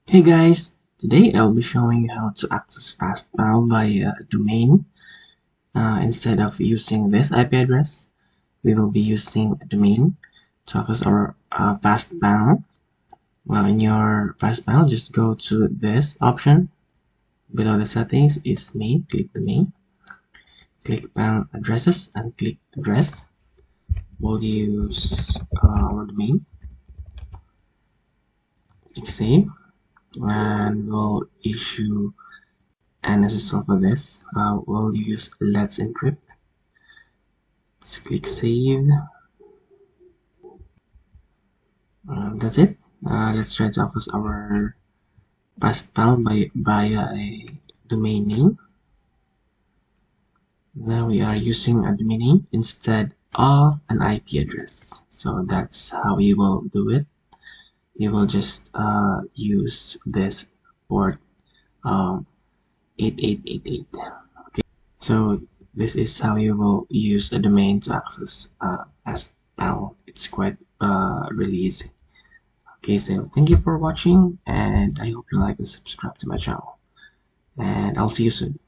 Hey guys, today I'll be showing you how to access FastPanel by domain. Instead of using this IP address, we will be using a domain to access our FastPanel. Well, in your FastPanel, just go to this option. Below the settings is main, click the main. Click panel addresses and click address. We'll use our domain. Click save and we'll issue an SSL for this. We'll use Let's Encrypt. Let's click save. That's it. Let's try to access our FastPanel via a domain name. Now we are using a domain name instead of an IP address. So that's how you will do it. You will just use this port 8888. Okay. So this is how you will use a domain to access FastPanel. It's quite really easy. Okay, so thank you for watching, and I hope you like and subscribe to my channel. And I'll see you soon.